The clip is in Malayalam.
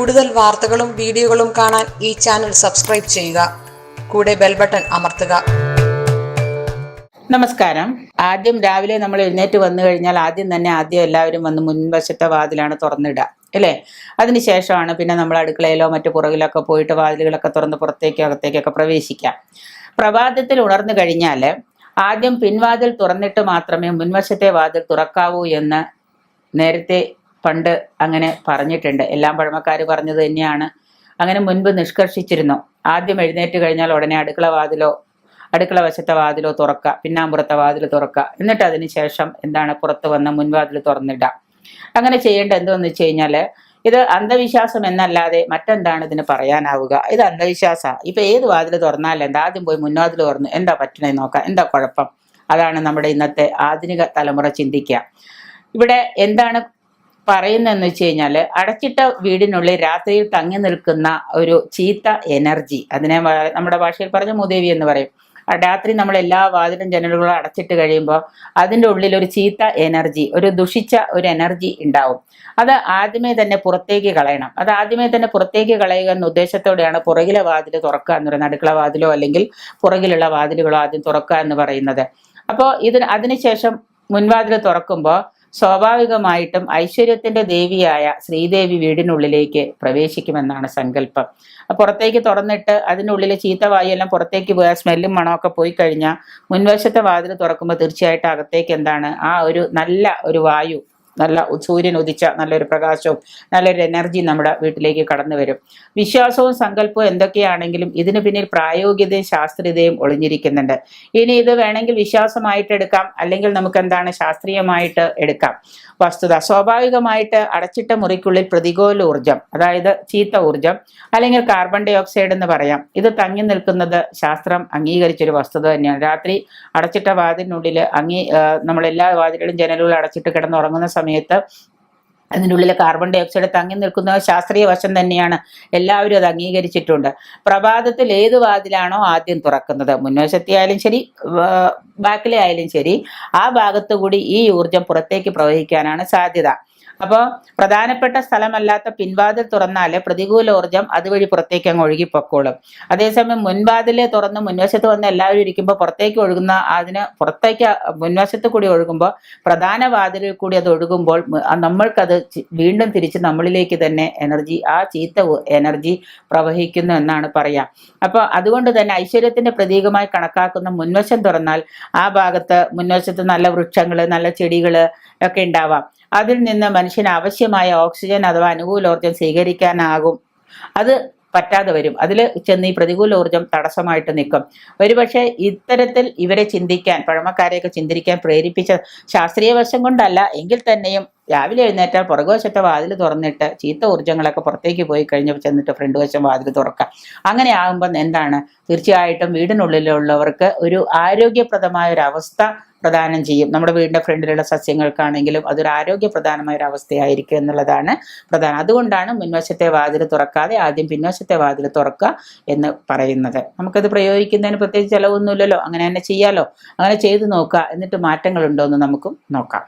കൂടുതൽ വാർത്തകളും വീഡിയോകളും കാണാൻ ഈ ചാനൽ സബ്സ്ക്രൈബ് ചെയ്യുക. കൂടെ ബെൽ ബട്ടൺ അമർത്തുക. നമസ്കാരം. ആദ്യം രാവിലെ നമ്മൾ എഴുന്നേറ്റ് വന്നു കഴിഞ്ഞാൽ ആദ്യം എല്ലാവരും വന്ന് മുൻവശത്തെ വാതിലാണ് തുറന്നിടുക അല്ലേ? അതിനുശേഷമാണ് പിന്നെ നമ്മൾ അടുക്കളയിലോ മറ്റു പുറകിലൊക്കെ പോയിട്ട് വാതിലുകളൊക്കെ തുറന്ന് അകത്തേക്കൊക്കെ പ്രവേശിക്കാം. പ്രഭാതത്തിൽ ഉണർന്നു കഴിഞ്ഞാൽ ആദ്യം പിൻവാതിൽ തുറന്നിട്ട് മാത്രമേ മുൻവശത്തെ വാതിൽ തുറക്കാവൂ എന്ന് നേരത്തെ പണ്ട് അങ്ങനെ പറഞ്ഞിട്ടുണ്ട്. എല്ലാം പഴമക്കാർ പറഞ്ഞത് തന്നെയാണ്. അങ്ങനെ മുൻപ് നിഷ്കർഷിച്ചിരുന്നു. ആദ്യം എഴുന്നേറ്റ് കഴിഞ്ഞാൽ ഉടനെ അടുക്കള വശത്തെ വാതിലോ തുറക്കുക, പിന്നാമ്പുറത്തെ വാതിൽ തുറക്കുക, എന്നിട്ട് അതിന് ശേഷം പുറത്ത് വന്ന് മുൻവാതിൽ തുറന്നിടുക. അങ്ങനെ ചെയ്യേണ്ട എന്തെന്ന് വെച്ച് കഴിഞ്ഞാൽ ഇത് അന്ധവിശ്വാസം എന്നല്ലാതെ മറ്റെന്താണ് ഇതിന് പറയാനാവുക? ഇത് അന്ധവിശ്വാസമാണ്. ഇപ്പൊ ഏത് വാതിൽ തുറന്നാലും എന്താ, ആദ്യം പോയി മുൻവാതിൽ തുറന്നു എന്താ പറ്റണേ നോക്കാം, എന്താ കുഴപ്പം? അതാണ് നമ്മുടെ ഇന്നത്തെ ആധുനിക തലമുറ ചിന്തിക്കുക. ഇവിടെ എന്താണ് പറയുന്നതെന്ന് വെച്ച് കഴിഞ്ഞാൽ, അടച്ചിട്ട വീടിനുള്ളിൽ രാത്രിയിൽ തങ്ങി നിൽക്കുന്ന ഒരു ചീത്ത എനർജി, അതിനെ നമ്മുടെ ഭാഷയിൽ പറഞ്ഞ മൂദേവി എന്ന് പറയും. രാത്രി നമ്മൾ എല്ലാ വാതിലും ജനലുകളും അടച്ചിട്ട് കഴിയുമ്പോൾ അതിൻ്റെ ഉള്ളിൽ ഒരു ചീത്ത എനർജി, ഒരു ദുഷിച്ച ഒരു എനർജി ഉണ്ടാവും. അത് ആദ്യമേ തന്നെ പുറത്തേക്ക് കളയണം. അത് ആദ്യമേ തന്നെ പുറത്തേക്ക് കളയുക എന്ന ഉദ്ദേശത്തോടെയാണ് പുറകിലെ വാതിൽ തുറക്കുക എന്ന് പറയുന്നത്. അടുക്കള വാതിലോ അല്ലെങ്കിൽ പുറകിലുള്ള വാതിലുകളോ ആദ്യം തുറക്കുക എന്ന് പറയുന്നത്. അപ്പോൾ അതിനുശേഷം മുൻവാതിൽ തുറക്കുമ്പോൾ സ്വാഭാവികമായിട്ടും ഐശ്വര്യത്തിന്റെ ദേവിയായ ശ്രീദേവി വീടിനുള്ളിലേക്ക് പ്രവേശിക്കുമെന്നാണ് സങ്കല്പം. പുറത്തേക്ക് തുറന്നിട്ട് അതിനുള്ളിൽ ചീത്ത വായുവെല്ലാം പുറത്തേക്ക് പോയാൽ സ്മെല്ലും മണമൊക്കെ പോയി കഴിഞ്ഞാൽ മുൻവശത്തെ വാതിൽ തുറക്കുമ്പോൾ തീർച്ചയായിട്ടും അകത്തേക്ക് ആ ഒരു നല്ല ഒരു വായു, നല്ല സൂര്യൻ ഉദിച്ച നല്ലൊരു പ്രകാശവും നല്ലൊരു എനർജി നമ്മുടെ വീട്ടിലേക്ക് കടന്നു വരും. വിശ്വാസവും സങ്കല്പവും എന്തൊക്കെയാണെങ്കിലും ഇതിന് പിന്നിൽ പ്രായോഗികതയും ശാസ്ത്രീയതയും ഒളിഞ്ഞിരിക്കുന്നുണ്ട്. ഇനി ഇത് വേണമെങ്കിൽ വിശ്വാസമായിട്ട് എടുക്കാം, അല്ലെങ്കിൽ നമുക്ക് ശാസ്ത്രീയമായിട്ട് എടുക്കാം. വസ്തുത സ്വാഭാവികമായിട്ട് അടച്ചിട്ട മുറിക്കുള്ളിൽ പ്രതികൂല ഊർജം, അതായത് ചീത്ത ഊർജം അല്ലെങ്കിൽ കാർബൺ ഡൈ ഓക്സൈഡ് എന്ന് പറയാം, ഇത് തങ്ങി നിൽക്കുന്നത് ശാസ്ത്രം അംഗീകരിച്ചൊരു വസ്തുത തന്നെയാണ്. രാത്രി അടച്ചിട്ട വാതിലിനുള്ളിൽ നമ്മളെല്ലാ വാതിലുകളും ജനലുകളും അടച്ചിട്ട് കിടന്നുറങ്ങുന്ന സമയത്ത് അതിൻ്റെ ഉള്ളിൽ കാർബൺ ഡൈ ഓക്സൈഡ് തങ്ങി നിൽക്കുന്ന ശാസ്ത്രീയ വശം തന്നെയാണ്. എല്ലാവരും അത് അംഗീകരിച്ചിട്ടുണ്ട്. പ്രഭാതത്തിൽ ഏത് വാതിലാണോ ആദ്യം തുറക്കുന്നത്, മുൻവശത്തെ ആയാലും ശരി ബാക്കിലെ ആയാലും ശരി, ആ ഭാഗത്തു കൂടി ഈ ഊർജം പുറത്തേക്ക് പ്രവഹിക്കാനാണ് സാധ്യത. അപ്പോൾ പ്രധാനപ്പെട്ട സ്ഥലമല്ലാത്ത പിൻവാതിൽ തുറന്നാൽ പ്രതികൂല ഊർജം അതുവഴി പുറത്തേക്ക് അങ്ങ് ഒഴുകിപ്പൊക്കോളും. അതേസമയം മുൻവാതിലെ തുറന്ന് മുൻവശത്ത് വന്ന് എല്ലാവരും ഇരിക്കുമ്പോൾ പുറത്തേക്ക് ഒഴുകുന്ന പുറത്തേക്ക് മുൻവശത്ത് കൂടി ഒഴുകുമ്പോൾ പ്രധാന വാതിലിൽ കൂടി അത് ഒഴുകുമ്പോൾ നമ്മൾക്കത് വീണ്ടും തിരിച്ച് നമ്മളിലേക്ക് തന്നെ ആ ചീത്ത എനർജി പ്രവഹിക്കുന്നു എന്നാണ് പറയാം. അപ്പോൾ അതുകൊണ്ട് തന്നെ ഐശ്വര്യത്തിന്റെ പ്രതീകമായി കണക്കാക്കുന്ന മുൻവശം തുറന്നാൽ ആ ഭാഗത്ത് മുൻവശത്ത് നല്ല വൃക്ഷങ്ങൾ, നല്ല ചെടികൾ ഒക്കെ ഉണ്ടാവാം. അതിൽ നിന്ന് മനുഷ്യന് ആവശ്യമായ ഓക്സിജൻ അഥവാ അനുകൂലോർജം സ്വീകരിക്കാനാകും. അത് പറ്റാതെ വരും. അതിൽ ചെന്ന് ഈ പ്രതികൂല ഊർജം തടസ്സമായിട്ട് നിൽക്കും. ഒരുപക്ഷെ ഇത്തരത്തിൽ ഇവരെ പഴമക്കാരെയൊക്കെ ചിന്തിക്കാൻ പ്രേരിപ്പിച്ച ശാസ്ത്രീയ വശം കൊണ്ടല്ല എങ്കിൽ തന്നെയും രാവിലെ എഴുന്നേറ്റാൽ പുറകുവശത്തെ വാതിൽ തുറന്നിട്ട് ചീത്ത ഊർജ്ജങ്ങളൊക്കെ പുറത്തേക്ക് പോയി കഴിഞ്ഞപ്പോൾ ചെന്നിട്ട് ഫ്രണ്ട് വശം വാതിൽ തുറക്കാം. അങ്ങനെ ആകുമ്പോൾ തീർച്ചയായിട്ടും വീടിനുള്ളിലുള്ളവർക്ക് ഒരു ആരോഗ്യപ്രദമായ ഒരു അവസ്ഥ പ്രദാനം ചെയ്യും. നമ്മുടെ വീടിന്റെ ഫ്രണ്ടിലുള്ള സസ്യങ്ങൾക്കാണെങ്കിലും അതൊരു ആരോഗ്യപ്രധാനമായ ഒരു അവസ്ഥയായിരിക്കും എന്നുള്ളതാണ് പ്രധാനം. അതുകൊണ്ടാണ് മുൻവശത്തെ വാതിൽ തുറക്കാതെ ആദ്യം പിൻവശത്തെ വാതിൽ തുറക്കുക എന്ന് പറയുന്നത്. നമുക്കത് പ്രയോഗിക്കുന്നതിന് പ്രത്യേകിച്ച് ചിലവൊന്നുമില്ലല്ലോ, അങ്ങനെ തന്നെ ചെയ്യാലോ. അങ്ങനെ ചെയ്തു നോക്കുക, എന്നിട്ട് മാറ്റങ്ങൾ ഉണ്ടോ എന്ന് നമുക്കും നോക്കാം.